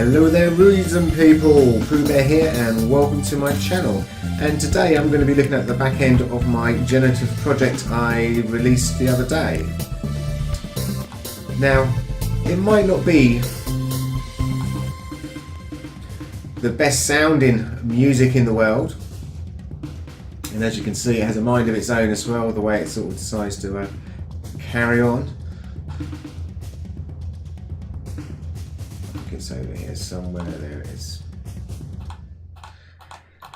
Hello there reason people, Pooh Bear here and welcome to my channel. And today I'm going to be looking at the back end of my generative project I released the other day. Now, it might not be the best sounding music in the world, and as you can see it has a mind of its own as well, the way it sort of decides to carry on. It's over here somewhere, there it is.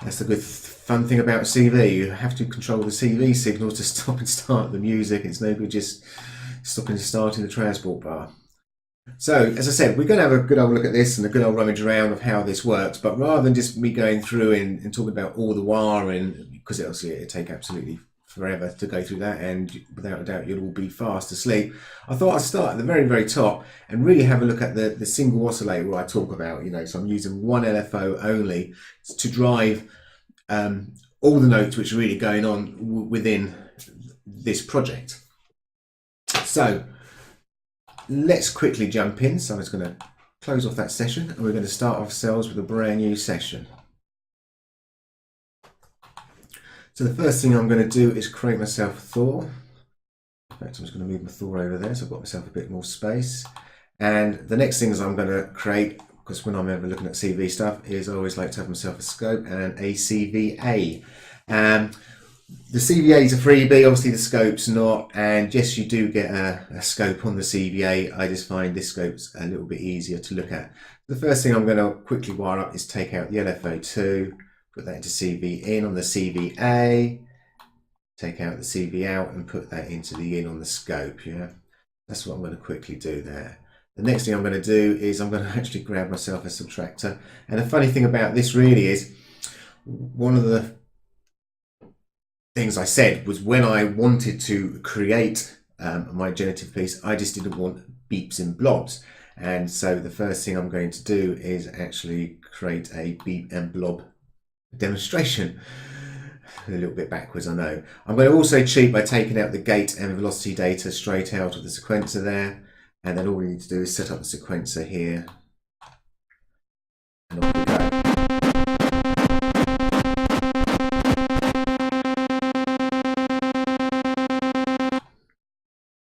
That's the good fun thing about CV, you have to control the CV signal to stop and start the music. It's no good just stopping and starting the transport bar. So as I said, we're going to have a good old look at this and a good old rummage around of how this works, but rather than just me going through and talking about all the wiring, because it'll take absolutely forever to go through that, and without a doubt you'll all be fast asleep, I thought I'd start at the very, very top and really have a look at the single oscillator I talk about. So I'm using one LFO only to drive all the notes which are really going on within this project. So let's quickly jump in. So I'm just going to close off that session and we're going to start ourselves with a brand new session. So the first thing I'm going to do is create myself a Thor. In fact, I'm just going to move my Thor over there so I've got myself a bit more space. And the next things I'm going to create, because when I'm ever looking at CV stuff, is I always like to have myself a scope and a CVA. The CVA is a freebie, obviously the scope's not, and yes, you do get a scope on the CVA. I just find this scope's a little bit easier to look at. The first thing I'm going to quickly wire up is take out the LFO2, put that into CV in on the CVA, take out the CV out and put that into the in on the scope. Yeah, that's what I'm going to quickly do there. The next thing I'm going to do is I'm going to actually grab myself a subtractor. And the funny thing about this really is, one of the things I said was when I wanted to create my generative piece, I just didn't want beeps and blobs. And so the first thing I'm going to do is actually create a beep and blob demonstration. A little bit backwards, I know. I'm going to also cheat by taking out the gate and velocity data straight out of the sequencer there, and then all we need to do is set up the sequencer here, and off we go.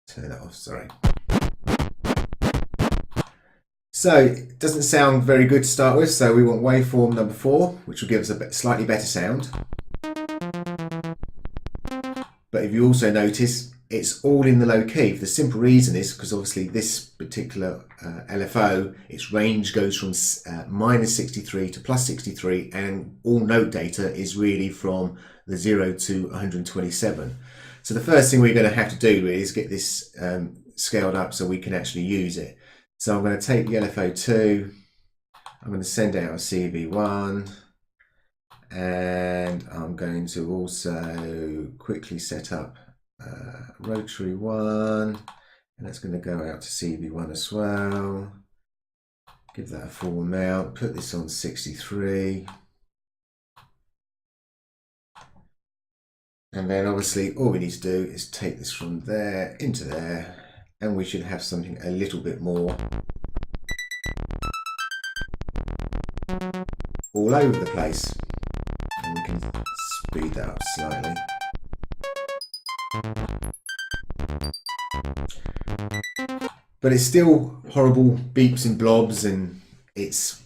Turn that off, sorry. So it doesn't sound very good to start with, so we want waveform number 4, which will give us a slightly better sound. But if you also notice, it's all in the low key. The simple reason is because obviously this particular LFO, its range goes from -63 to +63, and all note data is really from the 0 to 127. So the first thing we're going to have to do really is get this scaled up so we can actually use it. So I'm going to take the LFO2, I'm going to send out a CV1, and I'm going to also quickly set up rotary 1, and that's going to go out to CV1 as well. Give that a full amount, put this on 63. And then obviously all we need to do is take this from there into there, and we should have something a little bit more all over the place. And we can speed that up slightly. But it's still horrible beeps and blobs, and it's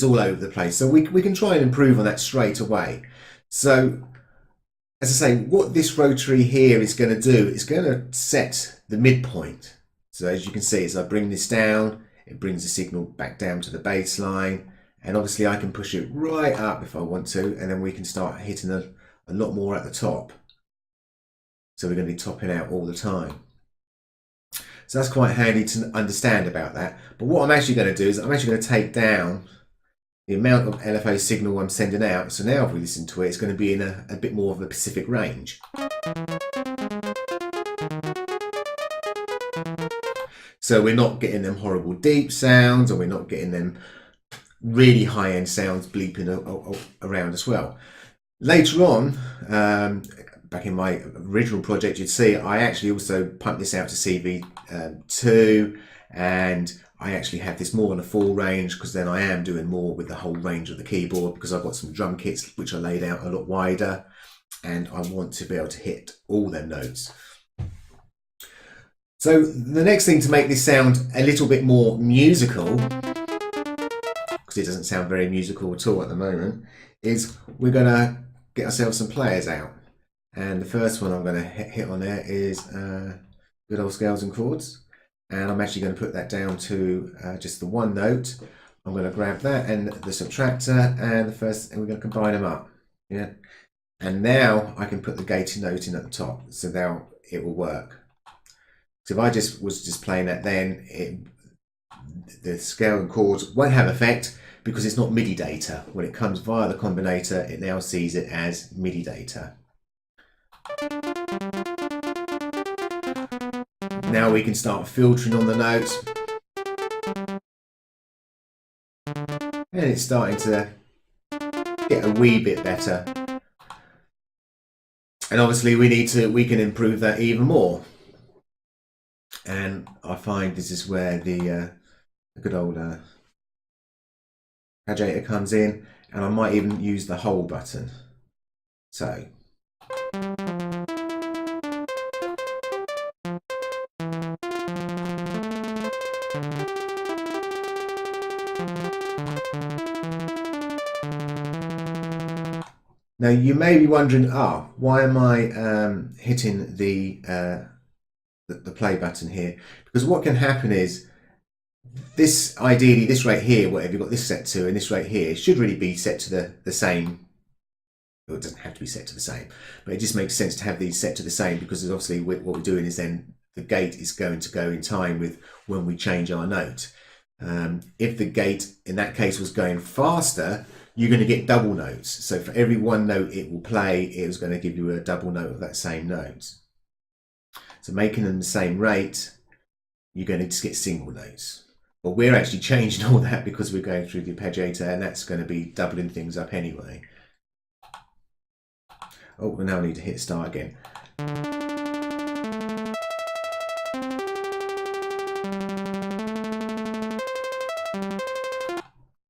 all over the place. So we can try and improve on that straight away. So as I say, what this rotary here is going to do is going to set the midpoint. So as you can see, as I bring this down, it brings the signal back down to the baseline, and obviously I can push it right up if I want to, and then we can start hitting a lot more at the top. So we're going to be topping out all the time. So that's quite handy to understand about that. But what I'm actually going to do is I'm actually going to take down the amount of LFO signal I'm sending out. So now if we listen to it, it's going to be in a bit more of a specific range. So we're not getting them horrible deep sounds, or we're not getting them really high-end sounds bleeping around as well. Later on, back in my original project, you'd see I actually also pumped this out to CV2, and I actually have this more on a full range, because then I am doing more with the whole range of the keyboard, because I've got some drum kits which are laid out a lot wider, and I want to be able to hit all them notes. So the next thing to make this sound a little bit more musical, because it doesn't sound very musical at all at the moment, is we're going to get ourselves some players out. And the first one I'm going to hit on there is good old scales and chords. And I'm actually going to put that down to just the one note. I'm going to grab that and the subtractor and the first, and we're going to combine them up. Yeah. And now I can put the gated note in at the top, so now it will work. So if I was just playing that, then the scale and chords won't have effect, because it's not MIDI data. When it comes via the combinator, it now sees it as MIDI data. Now we can start filtering on the notes. And it's starting to get a wee bit better. And obviously we can improve that even more. And I find this is where the good old arpeggiator comes in, and I might even use the hold button. So now you may be wondering, why am I hitting the play button here? Because what can happen is, ideally this right here, whatever you've got this set to, and this right here should really be set to the same. Well, it doesn't have to be set to the same, but it just makes sense to have these set to the same, because obviously what we're doing is then the gate is going to go in time with when we change our note. If the gate in that case was going faster, you're going to get double notes. So for every one note it will play, it is going to give you a double note of that same note. So making them the same rate, you're going to just get single notes. But we're actually changing all that because we're going through the arpeggiator, and that's going to be doubling things up anyway. Oh, we now need to hit start again.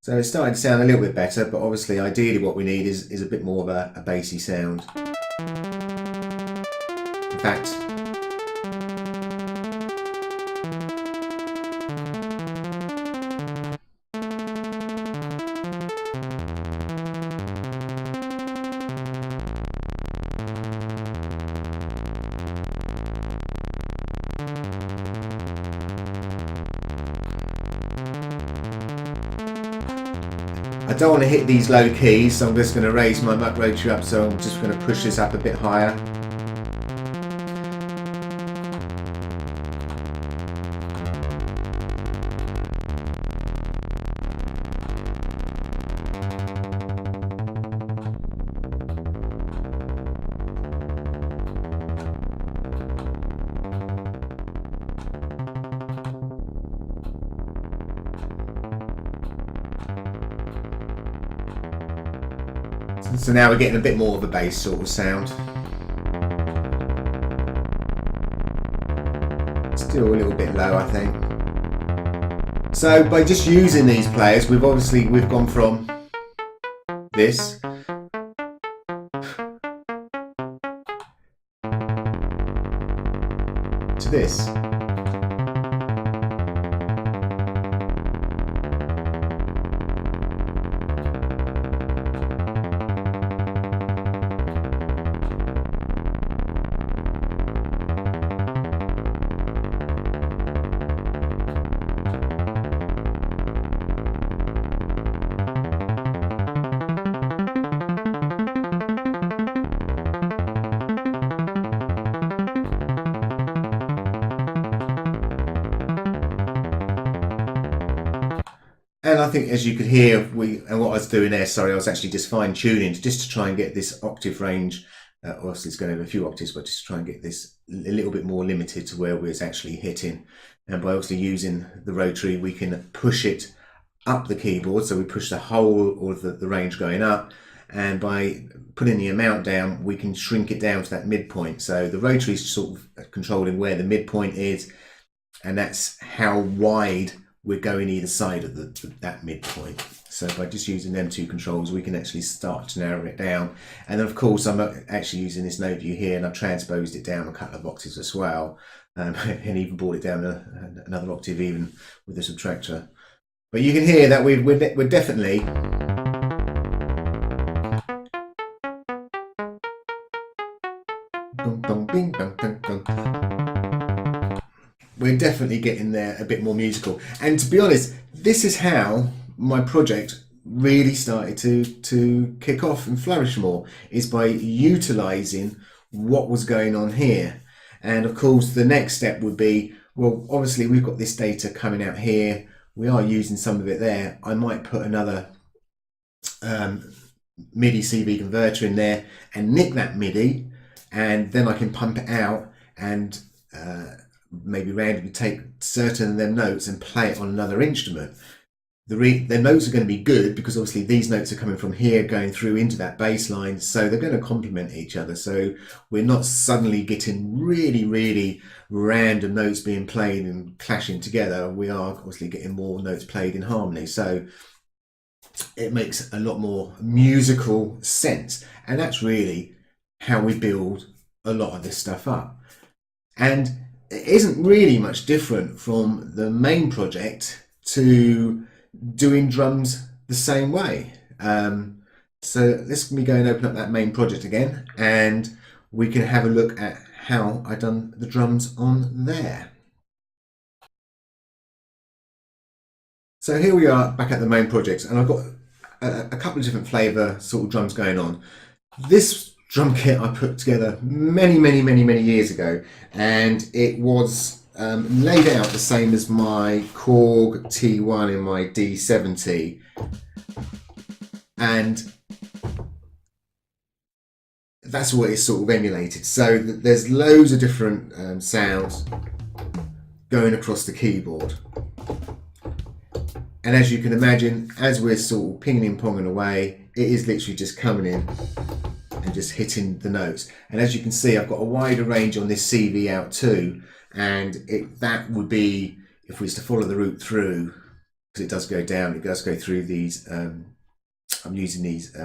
So it's starting to sound a little bit better, but obviously ideally what we need is a bit more of a bassy sound. In fact, I don't want to hit these low keys, so I'm just going to raise my muck rotary up, so I'm just going to push this up a bit higher. So now we're getting a bit more of a bass sort of sound. Still a little bit low, I think. So by just using these players, we've gone from this to this. And I think, as you could hear, what I was doing there, sorry, I was actually just fine tuning just to try and get this octave range. Obviously, it's going over a few octaves, but just to try and get this a little bit more limited to where we're actually hitting. And by obviously using the rotary, we can push it up the keyboard, so we push the whole of the range going up. And by putting the amount down, we can shrink it down to that midpoint. So the rotary is sort of controlling where the midpoint is, and that's how wide we're going either side of that midpoint. So by just using them two controls, we can actually start to narrow it down. And then of course I'm actually using this note view here, and I've transposed it down a couple of octaves as well, and even brought it down another octave even with the subtractor. But you can hear that we're definitely we're definitely getting there a bit more musical. And to be honest, this is how my project really started to kick off and flourish more, is by utilizing what was going on here. And of course the next step would be, well, obviously we've got this data coming out here, we are using some of it there. I might put another MIDI CV converter in there and nick that MIDI, and then I can pump it out and maybe randomly take certain of them notes and play it on another instrument. The notes are going to be good because obviously these notes are coming from here going through into that bass line, so they're going to complement each other. So we're not suddenly getting really random notes being played and clashing together. We are obviously getting more notes played in harmony. So it makes a lot more musical sense, and that's really how we build a lot of this stuff up. And it isn't really much different from the main project to doing drums the same way. So let's me go and open up that main project again, and we can have a look at how I've done the drums on there. So here we are back at the main project, and I've got a couple of different flavour sort of drums going on. This drum kit I put together many years ago, and it was laid out the same as my Korg T1 in my D70, and that's what it's sort of emulated. So there's loads of different sounds going across the keyboard. And as you can imagine, as we're sort of pinging and ponging away, it is literally just coming in and just hitting the notes. And as you can see, I've got a wider range on this CV out too, and that would be, if we was to follow the route through, because it does go down, it does go through these, I'm using these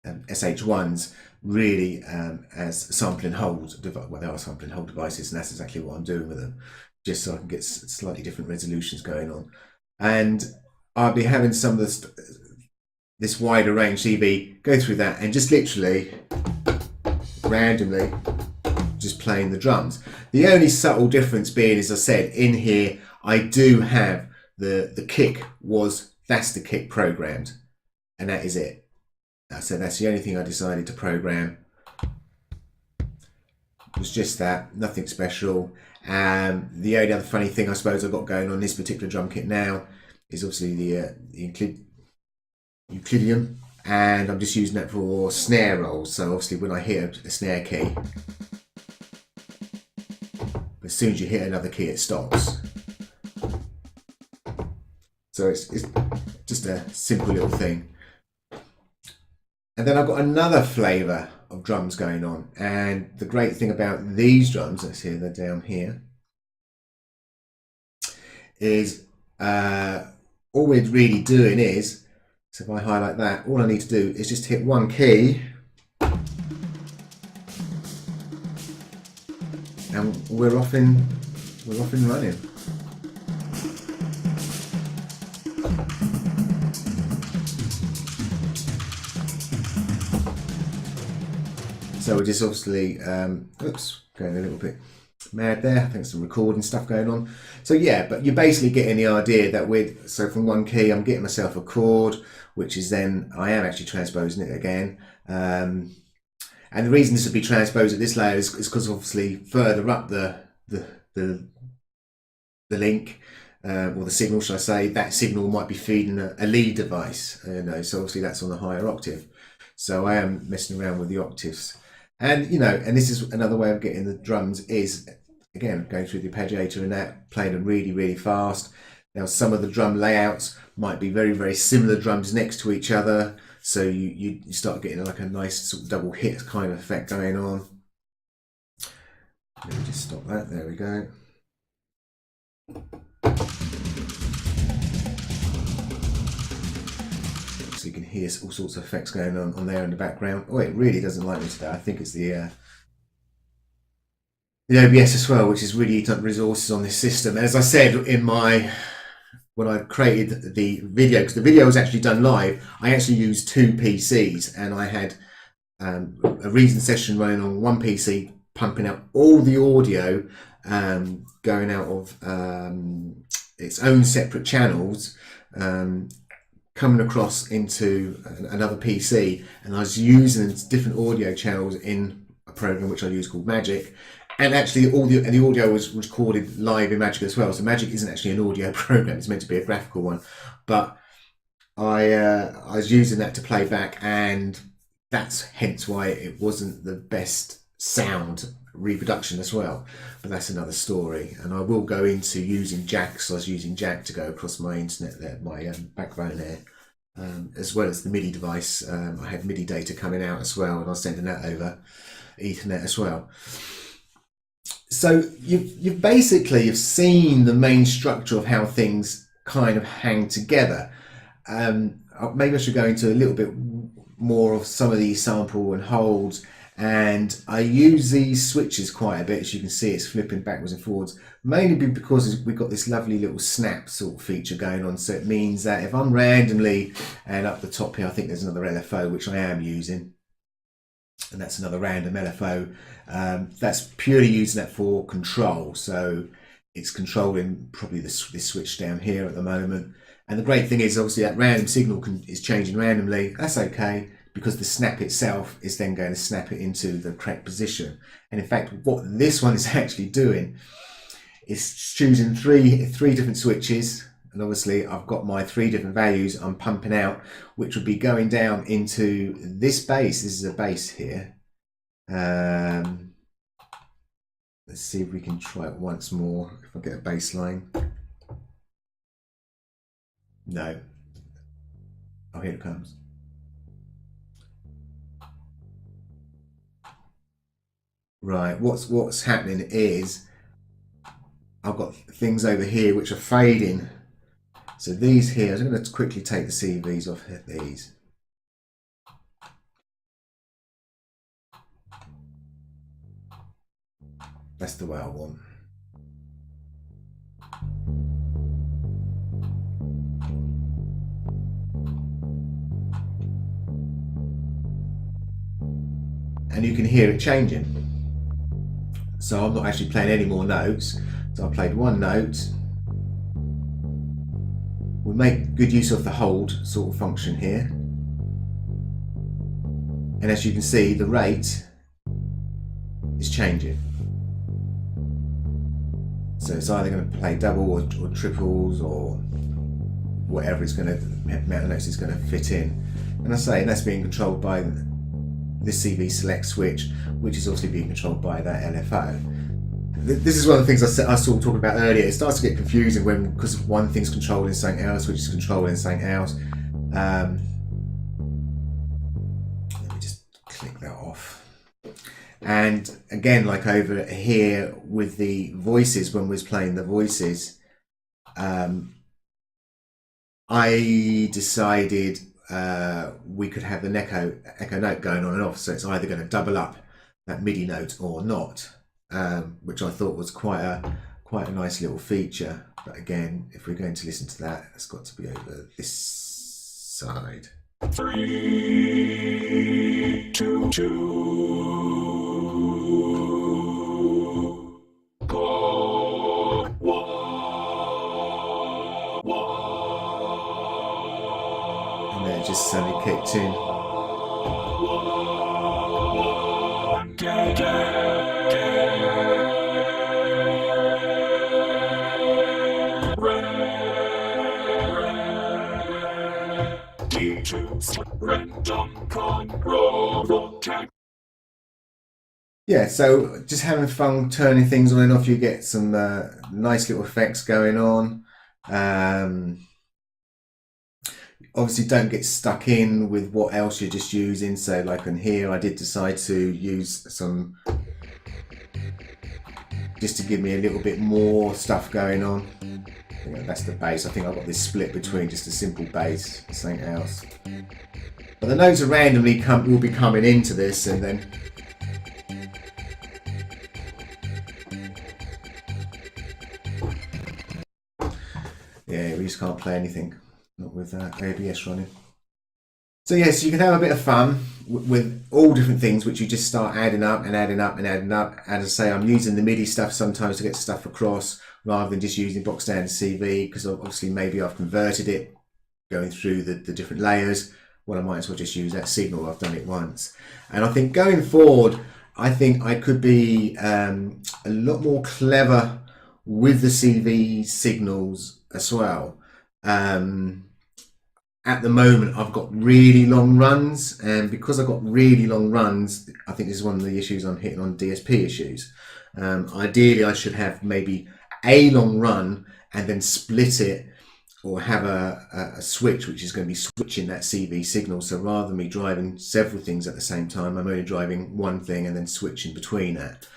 SH1s really as sampling hold, well, they are sampling hold devices, and that's exactly what I'm doing with them, just so I can get slightly different resolutions going on. And I'll be having some of this wider range CV go through that and just literally randomly just playing the drums. The only subtle difference being, as I said, in here I do have the kick that's the kick programmed, and that is it. So that's the only thing I decided to program. It was just that, nothing special. The only other funny thing I suppose I've got going on this particular drum kit now is obviously the Euclidean, and I'm just using that for snare rolls. So obviously when I hit a snare key, as soon as you hit another key, it stops. So it's just a simple little thing. And then I've got another flavour of drums going on, and the great thing about these drums, let's see, they're down here, is all we're really doing is, so if I highlight that, all I need to do is just hit one key and we're off and running. So we're just obviously, oops, going a little bit mad there. I think some recording stuff going on. So yeah, but you're basically getting the idea that so from one key, I'm getting myself a chord, which is then, I am actually transposing it again. And the reason this would be transposed at this layer is because obviously further up the link, or the signal, should I say, that signal might be feeding a lead device, so obviously that's on a higher octave. So I am messing around with the octaves. And and this is another way of getting the drums, is again going through the arpeggiator and that, playing them really fast. Now some of the drum layouts might be very similar drums next to each other, so you start getting like a nice sort of double hit kind of effect going on. Let me just stop that, there we go. hear all sorts of effects going on there in the background. Oh, it really doesn't like me today. I think it's the OBS as well, which is really eating up resources on this system. And as I said in my, when I created the video, because the video was actually done live, I actually used 2 PCs, and I had a Reason session running on one PC, pumping out all the audio going out of its own separate channels, coming across into another PC, and I was using different audio channels in a program which I use called Magic. And actually, all the audio was recorded live in Magic as well. So Magic isn't actually an audio program; it's meant to be a graphical one. But I was using that to play back, and that's hence why it wasn't the best sound reproduction as well. But that's another story. And I will go into using Jack. So I was using Jack to go across my internet there, my backbone there, as well as the MIDI device. I had MIDI data coming out as well, and I was sending that over Ethernet as well. So you've basically seen the main structure of how things kind of hang together. Maybe I should go into a little bit more of some of these sample and holds, and I use these switches quite a bit. As you can see, it's flipping backwards and forwards, mainly because we've got this lovely little snap sort of feature going on. So it means that if I'm randomly, and up the top here I think there's another LFO which I am using, and that's another random LFO. That's purely using that for control. So it's controlling probably this switch down here at the moment. And the great thing is obviously that random signal is changing randomly. That's okay, because the snap itself is then going to snap it into the correct position. And in fact, what this one is actually doing is choosing three different switches. And obviously I've got my 3 different values I'm pumping out, which would be going down into this bass. This is a bass here. Let's see if we can try it once more. If I get a bass line. No. Oh, here it comes. Right, what's happening is I've got things over here which are fading. So these here, I'm going to quickly take the CVs off these. That's the way I want. And you can hear it changing. So I'm not actually playing any more notes. So I played one note. We make good use of the hold sort of function here. And as you can see, the rate is changing. So it's either going to play double or triples or whatever it's going to, amount of notes it's going to fit in. And I say, and that's being controlled by this CV select switch, which is obviously being controlled by that LFO. This is one of the things I sort of talked about earlier. It starts to get confusing because one thing's controlling something else, which is controlling something else. Let me just click that off. And again, like over here with the voices, when we was playing the voices, I decided we could have an echo note going on and off. So it's either going to double up that MIDI note or not. Which I thought was quite a nice little feature. But again, if we're going to listen to that, it's got to be over this side. 3, 2, 2. Go, wah, wah. And then it just suddenly kicked in. Yeah, so just having fun turning things on and off, you get some nice little effects going on. Obviously don't get stuck in with what else you're just using. So like on here, I did decide to use some, just to give me a little bit more stuff going on. That's the bass. I think I've got this split between just a simple bass and something else. But the notes are randomly will be coming into this, and then yeah, we just can't play anything, not with ABS running. So yes, you can have a bit of fun with all different things, which you just start adding up and adding up and adding up. As I say, I'm using the MIDI stuff sometimes to get stuff across, rather than just using box standard CV, because obviously maybe I've converted it, going through the different layers. Well, I might as well just use that signal. I've done it once. And I think going forward, I think I could be a lot more clever with the CV signals as well. At the moment, I've got really long runs, and because I've got really long runs, I think this is one of the issues I'm hitting on DSP issues. Ideally, I should have maybe a long run and then split it, or have a switch which is going to be switching that CV signal. So rather than me driving several things at the same time, I'm only driving one thing and then switching between that.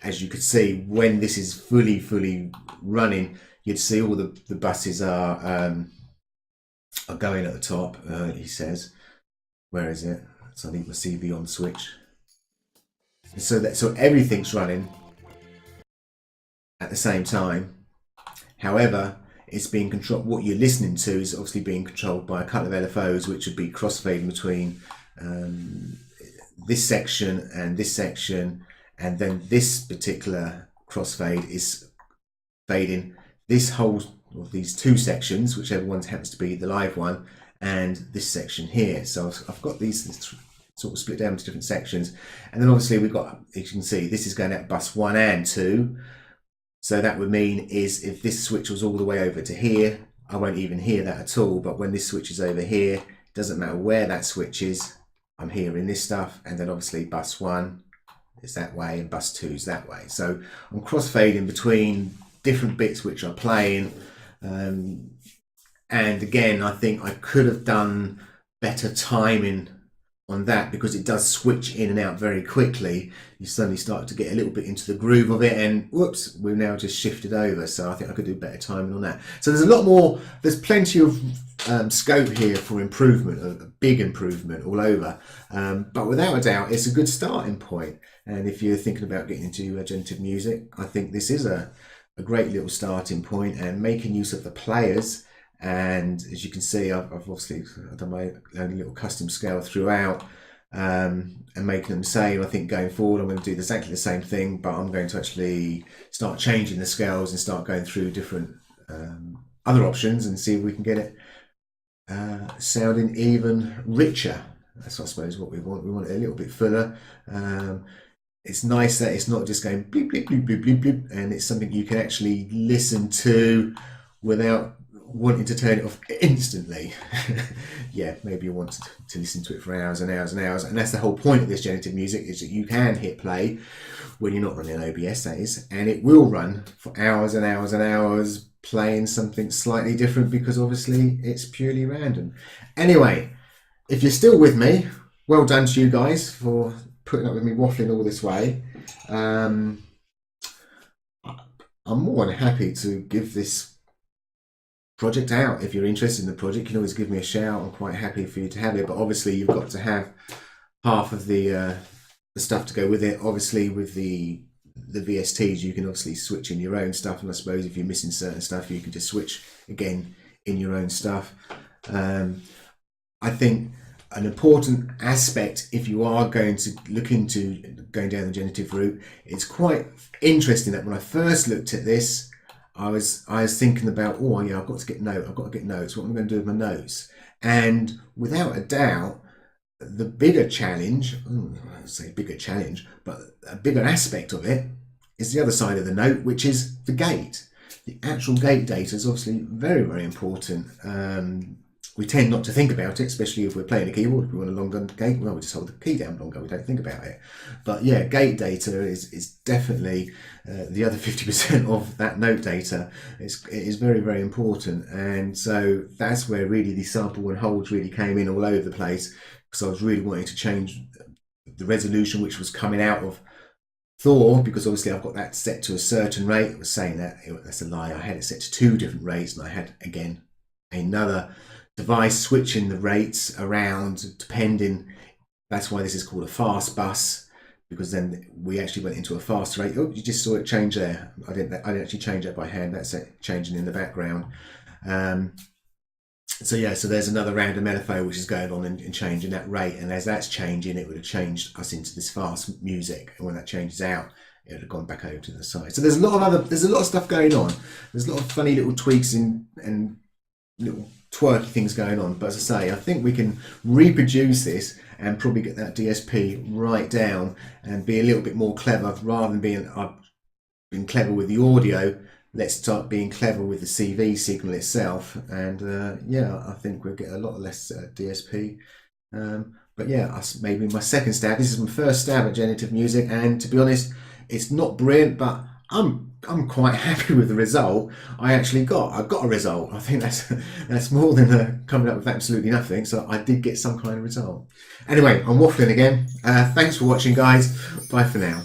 As you could see, when this is fully running, you'd see all the buses are going at the top. He says, where is it? So I need my CV on switch. So everything's running at the same time. However, it's being controlled. What you're listening to is obviously being controlled by a couple of LFOs, which would be crossfading between this section and this section, and then this particular crossfade is fading this whole, or these two sections, whichever one happens to be the live one, and this section here. So I've got these sort of split down into different sections, and then obviously we've got, as you can see, this is going at bus 1 and 2. So that would mean is if this switch was all the way over to here, I won't even hear that at all. But when this switch is over here, it doesn't matter where that switch is, I'm hearing this stuff. And then obviously bus 1 is that way and bus 2 is that way. So I'm crossfading between different bits which are playing. And again, I think I could have done better timing on that, because it does switch in and out very quickly. You suddenly start to get a little bit into the groove of it, and whoops, we've now just shifted over. So I think I could do better timing on that. So there's a lot more, there's plenty of scope here for improvement, a big improvement all over. But without a doubt, it's a good starting point. And if you're thinking about getting into generative music, I think this is a great little starting point, and making use of the players. And as you can see, I've obviously done my own little custom scale throughout, and making them same. I think going forward, I'm going to do exactly the same thing, but I'm going to actually start changing the scales and start going through different other options and see if we can get it sounding even richer. That's, I suppose, what we want. We want it a little bit fuller. It's nice that it's not just going bleep, bleep, bleep, bleep, bleep, bleep, and it's something you can actually listen to without wanting to turn it off instantly. Yeah, maybe you want to listen to it for hours and hours and hours, and that's the whole point of this generative music, is that you can hit play when you're not running OBS, that is, and it will run for hours and hours and hours playing something slightly different, because obviously it's purely random. Anyway, if you're still with me, well done to you guys for putting up with me waffling all this way. I'm more than happy to give this project out. If you're interested in the project, you can always give me a shout. I'm quite happy for you to have it, but obviously you've got to have half of the stuff to go with it. Obviously with the VSTs, you can obviously switch in your own stuff, and I suppose if you're missing certain stuff, you can just switch again in your own stuff. I think an important aspect, if you are going to look into going down the generative route, it's quite interesting that when I first looked at this, I was thinking about, oh yeah, I've got to get notes. What am I going to do with my notes? And without a doubt, the bigger challenge, I say bigger challenge, but a bigger aspect of it is the other side of the note, which is the gate. The actual gate data is obviously very, very important. We tend not to think about it, especially if we're playing a keyboard. If we want a longer gate, well, we just hold the key down longer. We don't think about it. But yeah, gate data is definitely the other 50% of that note data. It is very, very important. And so that's where really the sample and holds really came in all over the place, because I was really wanting to change the resolution which was coming out of Thor, because obviously I've got that set to a certain rate. I was saying that, that's a lie. I had it set to 2 different rates, and I had, again, another device switching the rates around depending. That's why this is called a fast bus, because then we actually went into a fast rate. Oh, you just saw it change there. I didn't actually change that by hand. That's it changing in the background. So yeah, so there's another random LFO which is going on and changing that rate, and as that's changing, it would have changed us into this fast music, and when that changes out, it would have gone back over to the side. So there's a lot of stuff going on. There's a lot of funny little tweaks and little twerky things going on. But as I say, I think we can reproduce this and probably get that DSP right down and be a little bit more clever, rather than being clever with the audio. Let's start being clever with the CV signal itself, and yeah, I think we'll get a lot less DSP. But yeah, maybe my second stab. This is my first stab at generative music, and to be honest, it's not brilliant, but I'm quite happy with the result. I got a result. I think that's more than coming up with absolutely nothing. So I did get some kind of result. Anyway, I'm waffling again. Thanks for watching, guys. Bye for now.